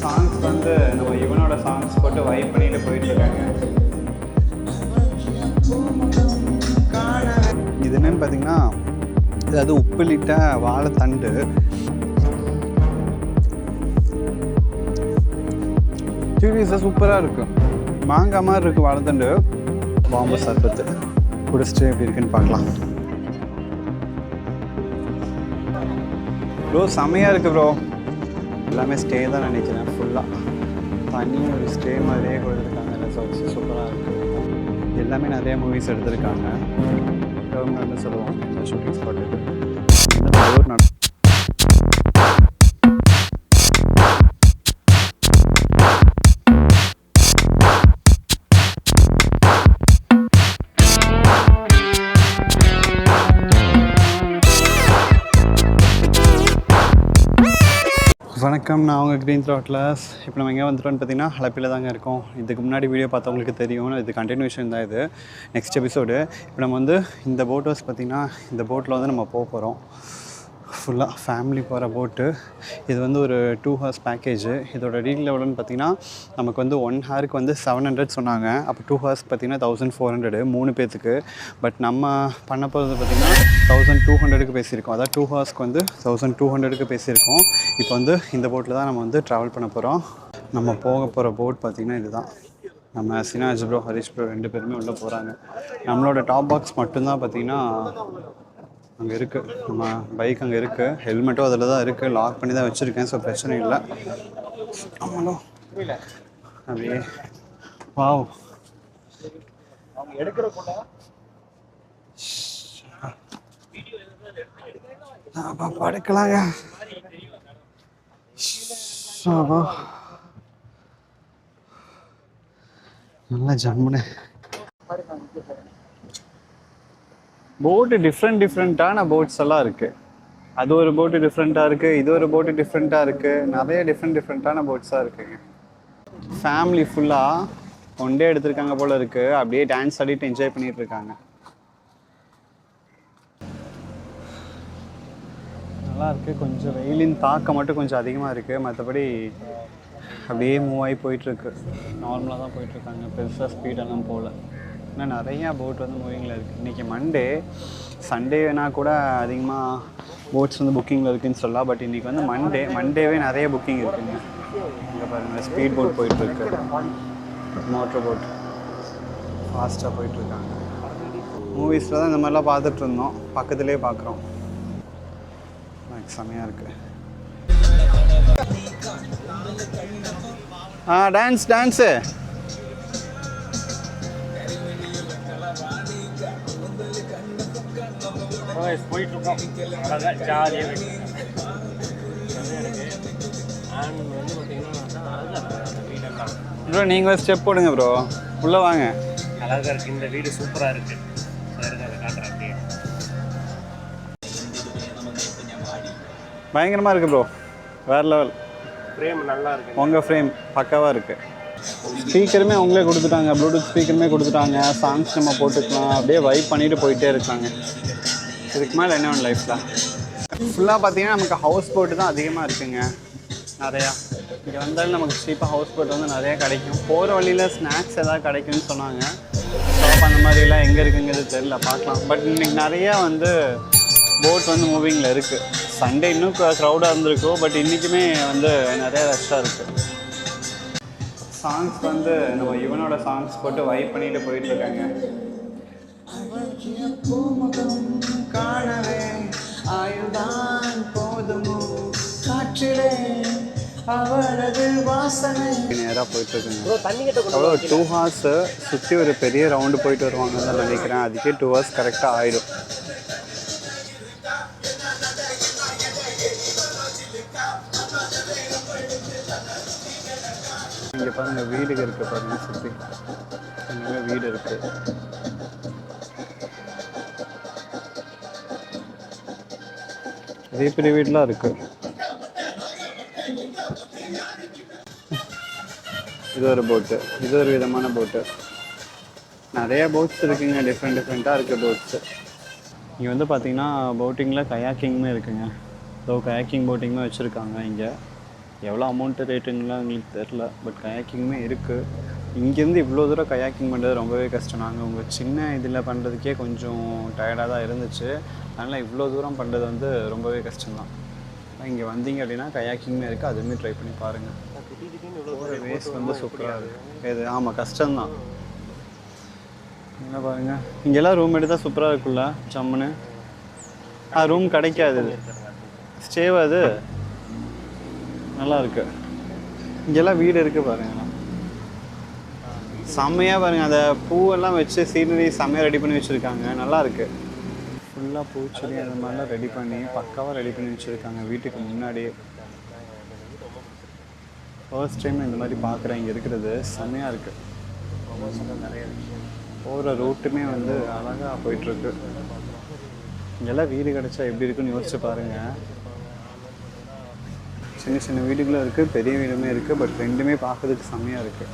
Songs வந்து நம்ம இவனோட சாங்ஸ் போட்டு வைப் பண்ணிட்டு போயிட்டு இருக்காங்க. இது என்னன்னு பார்த்தீங்கன்னா, அதாவது உப்பிலிட்ட வாழைத்தண்டு. சீரியஸாக சூப்பராக இருக்குது. மாங்காய் மாதிரி இருக்குது வாழைத்தண்டு. பாம்பு சர்பத்து குடிச்சிட்டு எப்படி இருக்குன்னு பார்க்கலாம். ப்ரோ செம்மையாக இருக்குது ப்ரோ. எல்லாமே ஸ்டே தான் நினைக்கிறேன். ஃபுல்லாக தனி ஒரு ஸ்டே மாதிரியே கொடுத்துருக்காங்க. ரெசார்ட்ஸ் சூப்பராக இருக்குது. எல்லாமே நிறைய மூவிஸ் எடுத்திருக்காங்க. டெர்மினல்னு சொல்லுவாங்க இந்த ஷூட்டிங் ஸ்பாட்டுக்கு. வணக்கம், நான் அவங்க க்ரீன் த்ராட்லஸ். இப்போ நம்ம எங்கே வந்துட்டோம்னு பார்த்தீங்கன்னா ஹலப்பியில் தாங்க இருக்கோம். இதுக்கு முன்னாடி வீடியோ பார்த்தவங்களுக்கு தெரியும், இது கண்டினியூஷன் தான். இது நெக்ஸ்ட் எபிசோடு. இப்போ நம்ம வந்து இந்த போட் ஹவுஸ் பார்த்திங்கன்னா, இந்த போட்டில் வந்து நம்ம போக போகிறோம். ஃபுல்லாக ஃபேமிலி போகிற போட்டு. இது வந்து ஒரு 2 hours பேக்கேஜு. இதோட டீல் எவ்வளோன்னு பார்த்தீங்கன்னா, நமக்கு வந்து 1 hourக்கு வந்து 700 சொன்னாங்க. அப்போ 2 hours பார்த்திங்கன்னா 1400 3 பேர்த்துக்கு. பட் நம்ம பண்ண போகிறது பார்த்திங்கன்னா 1200க்கு பேசியிருக்கோம். அதாவது 2 hoursக்கு வந்து 1200க்கு பேசியிருக்கோம். இப்போ வந்து இந்த போட்டில் தான் நம்ம வந்து ட்ராவல் பண்ண போகிறோம். நம்ம போக போகிற போட் பார்த்திங்கன்னா இதுதான். நம்ம சினாஜ் ப்ரோ, ஹரிஷ் ப்ரோ 2 பேருமே உள்ளே போகிறாங்க. நம்மளோட டாப் பாக்ஸ் மட்டும்தான் பார்த்திங்கன்னா அங்கே இருக்குது. நம்ம பைக் அங்கே இருக்குது. ஹெல்மெட்டும் அதில் தான் இருக்குது. லாக் பண்ணி தான் வச்சுருக்கேன். ஸோ பிரச்சனை இல்லை. ஆமாலோ அப்படியே வாவ். படுக்கலாங்க. நல்லா ஜம்முன்னு போட்டு டிஃப்ரெண்ட்டான போட்ஸ் எல்லாம் இருக்குது. அது ஒரு போட்டு டிஃப்ரெண்ட்டாக இருக்குது, இது ஒரு போட்டு டிஃப்ரெண்ட்டாக இருக்குது. நிறைய டிஃப்ரெண்ட்டான போட்ஸாக இருக்குங்க. ஃபேமிலி ஃபுல்லாக ஒன் டே எடுத்திருக்காங்க போல் இருக்குது. அப்படியே டான்ஸ் ஆடிட்டு என்ஜாய் பண்ணிகிட்டு இருக்காங்க. நல்லா இருக்குது. கொஞ்சம் வெயிலின் தாக்கம் மட்டும் கொஞ்சம் அதிகமாக இருக்குது. மற்றபடி அப்படியே மூவ் ஆகி போயிட்டுருக்கு. நார்மலாக தான் போயிட்டுருக்காங்க. பெருசாக ஸ்பீடெல்லாம் போகல. ஆனால் நிறையா போட் வந்து மூவிங்கில் இருக்குது. இன்றைக்கி மண்டே, சண்டேனா கூட அதிகமாக போட்ஸ் வந்து புக்கிங்கில் இருக்குதுன்னு சொல்லலாம். பட் இன்றைக்கி வந்து மண்டேவே நிறைய புக்கிங் இருக்குதுங்க. இங்கே பாருங்கள், ஸ்பீட் போட் போயிட்டுருக்கு, மோட்டர் போட் ஃபாஸ்ட்டாக போயிட்டுருக்காங்க. மூவிஸில் தான் இந்த மாதிரிலாம் பார்த்துட்ருந்தோம். பக்கத்துலேயே பார்க்குறோம். செமையாக இருக்குது. டான்ஸு போயிட்டுருக்கோம். அழகாக ஜாலியாக இருக்குது. ப்ரோ நீங்கள் ஒரு ஸ்டெப் போடுங்க ப்ரோ, உள்ளே வாங்க. அழகாக இருக்குது. இந்த வீடு சூப்பராக இருக்குது. அதை காட்டுறேன். அப்படியே பயங்கரமாக இருக்குது ப்ரோ. வேறு லெவல். ஃப்ரேம் நல்லா இருக்குது. உங்கள் ஃப்ரேம் பக்காவாக இருக்குது. ஸ்பீக்கருமே அவங்களே கொடுத்துட்டாங்க. ப்ளூடூத் ஸ்பீக்கருமே கொடுத்துட்டாங்க. சாங்ஸ் நம்ம போட்டுக்கலாம். அப்படியே வைப் பண்ணிவிட்டு போயிட்டே இருக்காங்க. இதுக்கு மேலே என்ன ஒன்று லைஃப்பில் ஃபுல்லாக பார்த்தீங்கன்னா நமக்கு ஹவுஸ் போட்டு தான் அதிகமாக இருக்குங்க. நிறையா இங்கே வந்தாலும் நமக்கு சீப்பாக ஹவுஸ் போட் வந்து நிறையா கிடைக்கும். போகிற வழியில் ஸ்நாக்ஸ் எதாவது கிடைக்கும்னு சொன்னாங்க. ஷாப் அந்த மாதிரிலாம் எங்கே இருக்குங்கிறது தெரில, பார்க்கலாம். பட் இன்றைக்கி நிறையா வந்து போட் வந்து மூவிங்கில் இருக்குது. சண்டே இன்னும் க்ரௌடாக இருந்திருக்கும். பட் இன்றைக்குமே வந்து நிறையா ரஷ்ஷாக இருக்குது. சாங்ஸ் வந்து நம்ம இவனோட சாங்ஸ் போட்டு வைப் பண்ணிட்டு போயிட்டுருக்காங்க. காணவே ஆயுள்தான் போதுமோ காற்றிலே அவளது வாசனை. நேராக போயிட்டுருக்குங்க. அவ்வளோ 2 hours சுற்றி ஒரு பெரிய ரவுண்டு போயிட்டு வருவாங்கன்னு தான் நினைக்கிறேன். அதுக்கே 2 hours கரெக்டாக ஆயிடும். இங்கே பாருங்கள், வீடுகள் இருக்குது பாருங்கள். சுற்றி இங்கே வீடு இருக்குது. பெரிய பெரிய வீடெலாம் இருக்குது. இது ஒரு போட்டு, இது ஒரு விதமான போட்டு. நிறைய போட்ஸ் இருக்குங்க. டிஃப்ரெண்ட்டாக இருக்குது போட்ஸு. இங்கே வந்து பார்த்திங்கன்னா போட்டிங்கில் கயாக்கிங்னு இருக்குங்க. கயாக்கிங் போட்டிங்குமே வச்சுருக்காங்க இங்கே. எவ்வளோ அமௌண்ட்டு ரேட்டுங்கலாம் எங்களுக்கு தெரில, பட் கயாக்கிங்குமே இருக்குது. இங்கேருந்து இவ்வளோ தூரம் கயாக்கிங் பண்ணுறது ரொம்பவே கஷ்டம். நாங்கள் உங்கள் சின்ன இதில் பண்ணுறதுக்கே கொஞ்சம் டயர்டாக தான் இருந்துச்சு. அதனால் இவ்வளோ தூரம் பண்ணுறது வந்து ரொம்பவே கஷ்டம்தான். இங்கே வந்தீங்க அப்படின்னா கயாக்கிங்குமே இருக்குது, அதுவுமே ட்ரை பண்ணி பாருங்கள். வேஸ்ட் வந்து சூப்பராக இருக்குது இது. ஆமாம், கஷ்டம்தான். என்ன பாருங்கள், இங்கெல்லாம் ரூம் எடுத்தால் சூப்பராக இருக்குல்ல ஜம்முன்னு. ரூம் கிடைக்காது, ஸ்டேவ் அது நல்லா இருக்கு. இங்கெல்லாம் வீடு இருக்குது பாருங்களா, செம்மையாக பாருங்கள். அந்த பூவெல்லாம் வச்சு சீனரி செம்மையாக ரெடி பண்ணி வச்சுருக்காங்க, நல்லா இருக்குது. ஃபுல்லாக பூச்செடி அந்த மாதிரிலாம் ரெடி பண்ணி பக்காவாக ரெடி பண்ணி வச்சுருக்காங்க வீட்டுக்கு முன்னாடியே. ஃபர்ஸ்ட் டைம் இந்த மாதிரி பார்க்குறேன், இங்கே இருக்கிறது செம்மையாக இருக்குது. போகிற ரூட்டுமே வந்து அழகாக போயிட்டுருக்கு. இங்கெல்லாம் வீடு கிடச்சா எப்படி இருக்குன்னு யோசிச்சு பாருங்கள். சின்ன சின்ன வீடுகளும் இருக்குது, பெரிய வீடுமே இருக்குது, பட் ரெண்டுமே பார்க்கறதுக்கு செம்மையாக இருக்குது.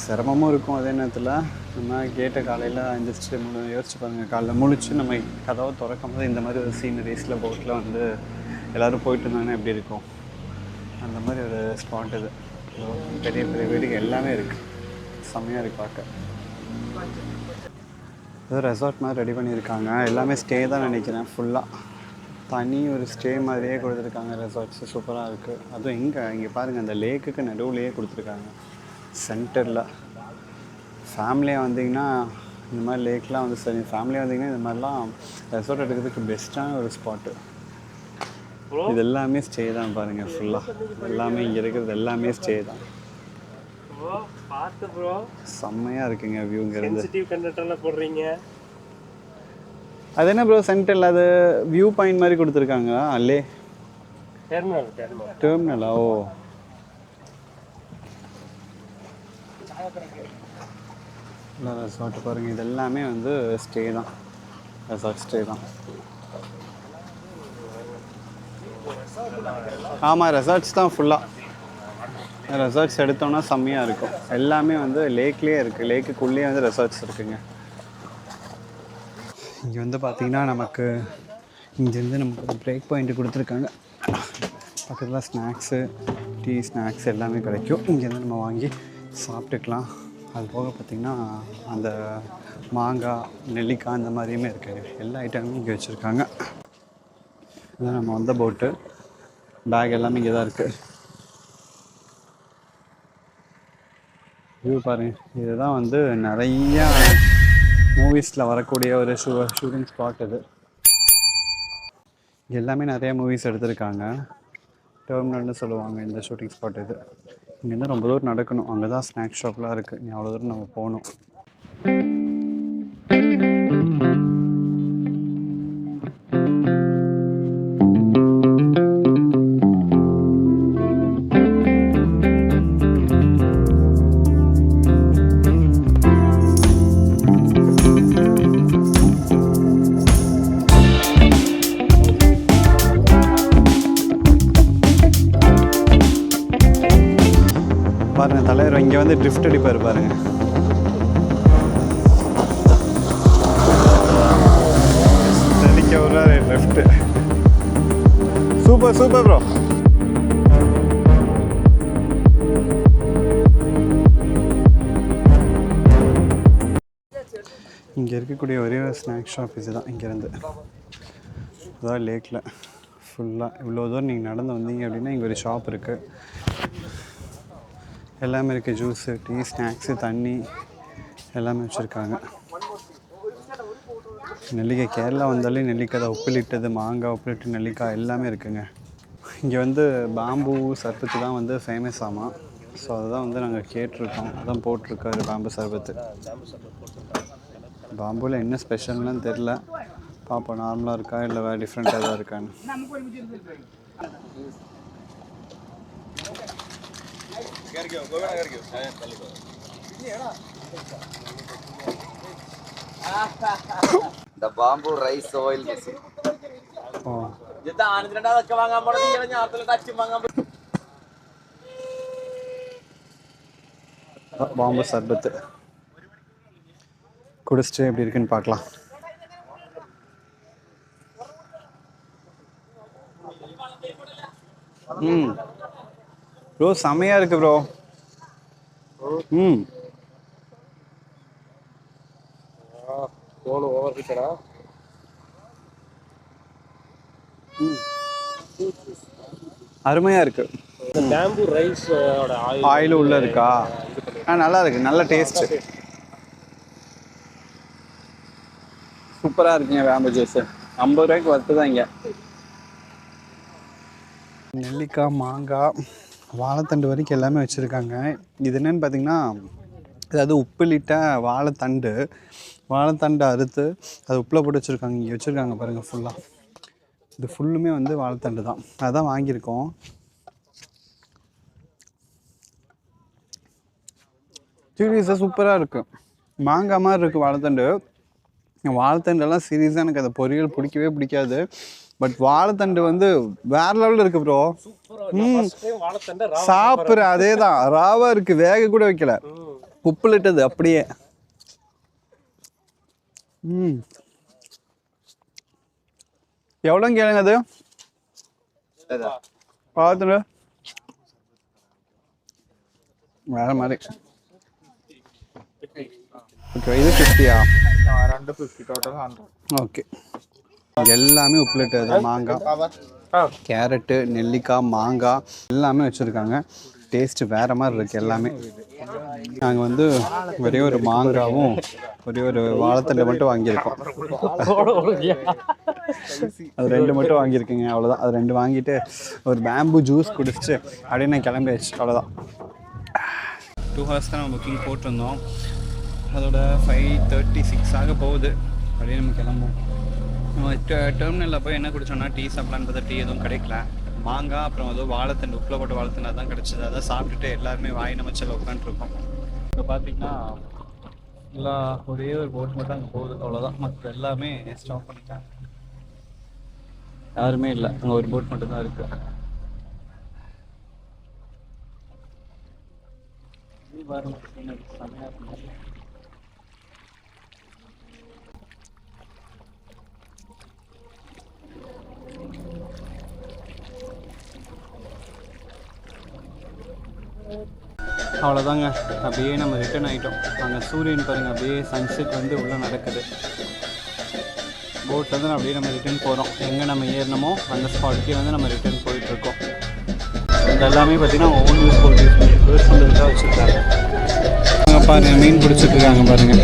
சிரமமும் இருக்கும் அதே நேரத்தில். நம்ம கேட்ட காலையில் எழுந்திரிச்சு யோசிச்சு பாருங்கள், காலைல முழிச்சு நம்ம கதவை திறக்கும் போது இந்த மாதிரி ஒரு சீனரிஸில் போட்டில் வந்து எல்லோரும் போயிட்டு இருந்தாங்கன்னா எப்படி இருக்கும், அந்த மாதிரி ஒரு ஸ்பாட் இது. பெரிய பெரிய வீடுகள் எல்லாமே இருக்குது, செம்மையாக இருக்குது பார்க்க. ஏதோ ரெசார்ட் மாதிரி ரெடி பண்ணியிருக்காங்க, எல்லாமே ஸ்டே தான் நினைக்கிறேன். ஃபுல்லாக தனி ஒரு ஸ்டே மாதிரியே கொடுத்துருக்காங்க. ரெசார்ட்ஸு சூப்பராக இருக்குது. அதுவும் இங்கே பாருங்கள், அந்த லேக்குக்கு நடுவுலையே கொடுத்துருக்காங்க சென்டரில். ஃபேமிலியாக வந்தீங்கன்னா இந்த மாதிரி லேக்லாம் வந்து சரி, ஃபேமிலியாக வந்தீங்கன்னா இந்த மாதிரிலாம் ரெசார்ட் எடுக்கிறதுக்கு பெஸ்ட்டான ஒரு ஸ்பாட்டு. இது எல்லாமே ஸ்டே தான் பாருங்கள், ஃபுல்லாக எல்லாமே இங்கே இருக்கிறது எல்லாமே ஸ்டே தான். செம்மையாக இருக்குங்க வியூங்கிறது. போடுறீங்க அது என்ன ப்ரோ சென்டரில் அது வியூ பாயிண்ட் மாதிரி கொடுத்துருக்காங்க. அல்லே டெர்மினலா? ஓ, இல்லை ரெசார்ட் பாருங்கள், இது எல்லாமே வந்து ஸ்டே தான், ரெசார்ட் ஸ்டே தான். ஆமாம், ரெசார்ட்ஸ் தான் ஃபுல்லாக. ரெசார்ட்ஸ் எடுத்தோன்னா செம்மையாக இருக்கும். எல்லாமே வந்து லேக்லேயே இருக்குது, லேக்குக்குள்ளேயே வந்து ரெசார்ட்ஸ் இருக்குங்க. இங்கே வந்து பார்த்திங்கன்னா நமக்கு இங்கேருந்து நமக்கு பிரேக் பாயிண்ட்டு கொடுத்துருக்காங்க. பக்கத்தில் ஸ்நாக்ஸு, டீ, ஸ்நாக்ஸ் எல்லாமே கிடைக்கும். இங்கேருந்து நம்ம வாங்கி சாப்பிட்டுக்கலாம். அது போக பார்த்திங்கன்னா அந்த மாங்காய், நெல்லிக்காய் இந்த மாதிரியுமே இருக்குங்க. எல்லா ஐட்டமும் இங்கே வச்சுருக்காங்க. இதுதான் நம்ம வந்த போட்டு. பேக் எல்லாமே இங்கே தான் இருக்குது. வியூ பாருங்கள், இதுதான் வந்து நிறையா மூவிஸில் வரக்கூடிய ஒரு ஷூட்டிங் ஸ்பாட் இது. இங்கே எல்லாமே நிறையா மூவிஸ் எடுத்திருக்காங்க. டெர்மினல்னு சொல்லுவாங்க இந்த ஷூட்டிங் ஸ்பாட் இது. இங்கேருந்து ரொம்ப தூரம் நடக்கணும், அங்கே தான் ஸ்நாக்ஸ் ஷாப்லாம் இருக்குது. இங்கே அவ்வளோ தூரம் நம்ம போகணும். பாருங்கள், தலைவர் இங்கே வந்து ட்ரிஃப்ட் அடிப்பார் பாருங்கள். அடிக்க விட்றாரு ட்ரிஃப்ட்டு. Super super bro. இங்கே இருக்கக்கூடிய ஒரே ஒரு ஸ்நாக்ஸ் ஷாப் இது தான். இங்கேருந்து அதாவது லேக்கில் ஃபுல்லாக இவ்வளோ தூரம் நீங்கள் நடந்து வந்தீங்க அப்படின்னா இங்கே ஒரு ஷாப் இருக்குது. எல்லாமே இருக்குது, ஜூஸு, டீ, ஸ்நாக்ஸு, தண்ணி எல்லாமே வச்சுருக்காங்க. நெல்லிக்காய், கேரளா வந்தாலே நெல்லிக்காய் தான். உப்பிலிட்டது, மாங்காய், உப்பிலிட்டு நெல்லிக்காய் எல்லாமே இருக்குங்க. இங்கே வந்து பாம்பு சர்பத்து தான் வந்து ஃபேமஸ் ஆமாம். ஸோ அதுதான் வந்து நாங்கள் கேட்டிருக்கோம், அதான் போட்டிருக்காரு பாம்பு சர்பத்து. பாம்புவில் என்ன ஸ்பெஷல்னு தெரில, பார்ப்போம் நார்மலாக இருக்கா இல்லை வேறு டிஃப்ரெண்ட்டாக தான் இருக்கான்னு. The bamboo rice oil machine. Oh. Jeta anjiranda adakku vaangan ponathu iyalanya aarthula touch vaangan. பாம்பு சர்பத்து குடிச்சிட்டு எப்படி இருக்குன்னு பார்க்கலாம். ம் ப்ரோ செமையாக இருக்குது ப்ரோ. ம் தோல் ஓவர் ஹீட்டடா. அருமையாக இருக்குது. இந்த பேம்பு ரைஸோட ஆயில் உள்ளே இருக்கா? நல்லா இருக்கு, நல்ல டேஸ்ட்டு. சூப்பராக இருக்குங்க வேம்பு ஜூஸு. 50 ரூபாய்க்கு வருது தான் இங்கே. நெல்லிக்காய், மாங்காய், வாழைத்தண்டு வரைக்கும் எல்லாமே வச்சுருக்காங்க. இது என்னென்னு பார்த்தீங்கன்னா, அதாவது உப்பிலிட்ட வாழைத்தண்டு அறுத்து அது உப்பில் போட்டு வச்சுருக்காங்க. இங்கே வச்சுருக்காங்க பாருங்கள் ஃபுல்லாக. இது ஃபுல்லுமே வந்து வாழைத்தண்டு தான். அதான் வாங்கியிருக்கோம். சீரியஸாக சூப்பராக இருக்குது. மாங்காய் மாதிரி இருக்குது வாழைத்தண்டெல்லாம் சீரியஸாக எனக்கு அந்த பொரியல் பிடிக்கவே பிடிக்காது. பட் வாழைத்தண்டு வந்து வேற லெவலில் இருக்குது ப்ரோ. சாப்பிட்றேன் அதே தான், ராவாக இருக்குது, வேக கூட வைக்கல, உப்புலிட்டது அப்படியே. எவ்வளோங்க கேளுங்க அது பார்த்துட்டு வேற மாதிரி. ஓகே இது 50யா? 250 டோட்டல் 100. ஓகே எல்லாமே உப்புலிட்டது தான். மாங்காய், கேரட்டு, நெல்லிக்காய், மாங்காய் எல்லாமே வச்சுருக்காங்க. டேஸ்ட்டு வேறு மாதிரி இருக்குது எல்லாமே. நாங்கள் வந்து ஒரே ஒரு மாங்காவும் ஒரே ஒரு வாழைத்தண்டை மட்டும் வாங்கியிருக்கோம். அது 2 மட்டும் வாங்கியிருக்கேங்க, அவ்வளோதான். அது 2 வாங்கிட்டு ஒரு பேம்பு ஜூஸ் குடிச்சிட்டு அப்படியே நான் கிளம்பியாச்சு, அவ்வளோதான். 2 ஹவர்ஸ் தான் நம்ம புக்கிங் போட்டிருந்தோம். அதோட 5:36 ஆக போகுது. அப்படியே நம்ம கிளம்புவோம். நம்ம டெர்மினலில் போய் என்ன குடித்தோம்னா டீ சாப்பிட்லான்னு பார்த்தா டீ எதுவும் கிடைக்கல. மாங்காய் அப்புறம் அதுவும் வாழைத்தண்டு, உப்பில் போட்ட வாழைத்தண்டு தான் கிடச்சிது. அதை சாப்பிட்டுட்டு எல்லாருமே வாய் நமச்சல் உட்காந்துருக்கோம். இப்போ பார்த்தீங்கன்னா ஒரே ஒரு போட் மட்டும் அங்கே போகுது, அவ்வளோதான். மற்ற எல்லாமே ஸ்டாப் பண்ணிட்டாங்க, யாருமே இல்லை. அங்கே ஒரு போட் மட்டும் தான் இருக்குது. செம்மையாக இருக்கும். அவ்வளோதாங்க, அப்படியே நம்ம ரிட்டர்ன் ஆகிட்டோம். அங்கே சூரியன் பாருங்கள், அப்படியே சன்செட் வந்து உள்ளே நடக்குது. போட்டில் வந்து அப்படியே நம்ம ரிட்டர்ன் போகிறோம். எங்கே நம்ம ஏறினமோ அந்த ஸ்பாட்கே வந்து நம்ம ரிட்டர்ன் போயிட்டுருக்கோம். இது எல்லாமே பார்த்திங்கன்னா ஓன் யூஸ் போட்டு யூஸ் பண்ணுறதுக்காக வச்சுருக்காங்க. அங்கே பாருங்கள் மீன் பிடிச்சிட்ருக்காங்க பாருங்கள்.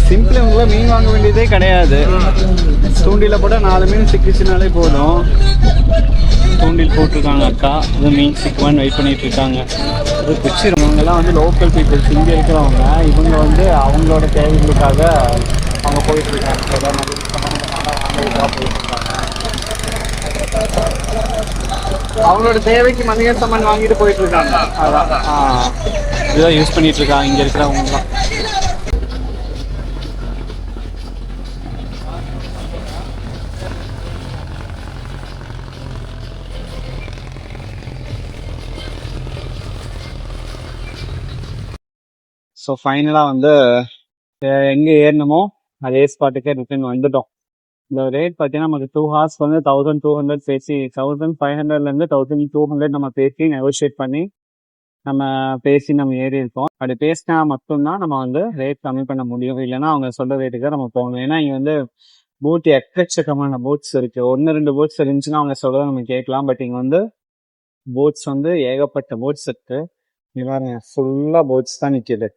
சிம்பிள் இவங்களாம் மீன் வாங்க வேண்டியதே கிடையாது. தூண்டியில் போட்டால் 4 மீன் சிக்கிச்சுனாலே போதும். தூண்டில் போட்டிருக்காங்க அக்கா, இது மீன் சிக்குவான்னு வெயிட் பண்ணிட்டு இருக்காங்க. இது பிடிச்சிருவங்கெல்லாம் வந்து லோக்கல் பீப்புள்ஸ், இங்கே இருக்கிறவங்க. இவங்க வந்து அவங்களோட தேவைகளுக்காக அவங்க போயிட்டுருக்காங்க. அவங்களோட தேவைக்கு மளிகை சாமான் வாங்கிட்டு போயிட்டுருக்காங்க. அதான் இதுதான் யூஸ் பண்ணிகிட்ருக்காங்க இங்கே இருக்கிறவங்கலாம். ஸோ ஃபைனலாக வந்து எங்கே ஏறினமோ அதே ஸ்பாட்டுக்கே ரிட்டர்ன் வந்துட்டோம். இந்த ரேட் பார்த்தீங்கன்னா நமக்கு 2 ஹார்ஸ் வந்து 1200 பேசி 1500லேருந்து 1200 நம்ம பேசி நெகோஷியேட் பண்ணி நம்ம ஏறி இருக்கோம். அப்படி பேசினா மட்டும்தான் நம்ம வந்து ரேட் கம்மி பண்ண முடியும். இல்லைன்னா அவங்க சொல்கிற ரேட்டுக்கு நம்ம போகணும். ஏன்னா இங்கே வந்து போட் எக்கச்சக்கமான போட்ஸ் இருக்குது. 1-2 போட்ஸ் இருந்துச்சுன்னா அவங்க சொல்கிறத நம்ம கேட்கலாம். பட் இங்கே வந்து போட்ஸ் வந்து ஏகப்பட்ட போட்ஸ் இருக்குது. இங்கே பாருங்க, ஃபுல்லாக போட்ஸ் தான் நிற்கிது.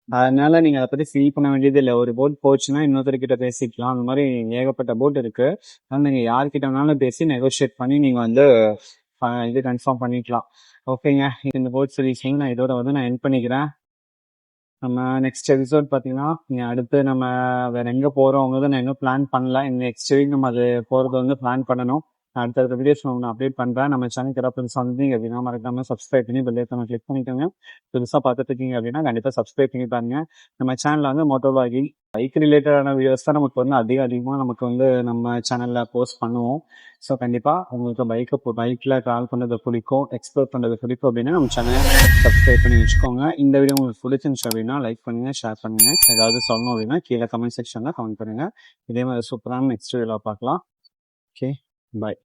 அதனால நீங்கள் அதை பற்றி ஃபீல் பண்ண வேண்டியது இல்லை. ஒரு போட் போச்சுன்னா இன்னொருத்தர்கிட்ட பேசிக்கலாம். அந்த மாதிரி ஏகப்பட்ட போட் இருக்குது. அதனால் நீங்கள் யார்கிட்ட வேணாலும் பேசி நெகோஷியேட் பண்ணி நீங்கள் வந்து இது கன்ஃபார்ம் பண்ணிக்கலாம். ஓகேங்க, இந்த போட் சர்வீஸிங் நான் இதோட வந்து நான் எண்ட் பண்ணிக்கிறேன். நம்ம நெக்ஸ்ட் எபிசோட் பார்த்தீங்கன்னா அடுத்து நம்ம வேறு எங்கே போகிறோங்கிறத நான் இன்னும் பிளான் பண்ணல. இந்த நெக்ஸ்ட் வீக் நம்ம அது போகிறத வந்து பிளான் பண்ணணும். அடுத்த வீடியோஸ் நான் அப்டேட் பண்ணுறேன். நம்ம சேனலுக்கு ஏதாவது புதுசாக வந்தீங்க அப்படின்னா மறக்காமல் சப்ஸ்கிரைப் பண்ணி பெல் ஐக்கானை கிளிக் பண்ணிக்கோங்க. புதுசாக பார்த்துட்டு இருக்கீங்க அப்படின்னா கண்டிப்பாக சப்ஸ்கிரைப் பண்ணி பாருங்க. நம்ம சேனலில் வந்து மோட்டோ வ்ளாகிங், பைக் ரிலேட்டடான வீடியோஸ் தான் நமக்கு வந்து அதிகமாக நமக்கு வந்து நம்ம சேனலில் போஸ்ட் பண்ணுவோம். ஸோ கண்டிப்பாக உங்களுக்கு பைக்கில் ட்ராவல் பண்ணுறது பிடிக்கும், எக்ஸ்ப்ளோர் பண்ணுறது பிடிக்கும் அப்படின்னா நம்ம சேனலை சப்ஸ்கிரைப் பண்ணி வச்சுக்கோங்க. இந்த வீடியோ உங்களுக்கு பிடிச்சிருந்துச்சு அப்படின்னா லைக் பண்ணுங்கள், ஷேர் பண்ணுங்கள். ஏதாவது சொல்லணும் அப்படின்னா கீழே கமெண்ட் செக்ஷனில் கமெண்ட் பண்ணுங்கள். இதே மாதிரி சூப்பரான நெக்ஸ்ட் வீடியோவில் பார்க்கலாம். ஓகே, பாய்.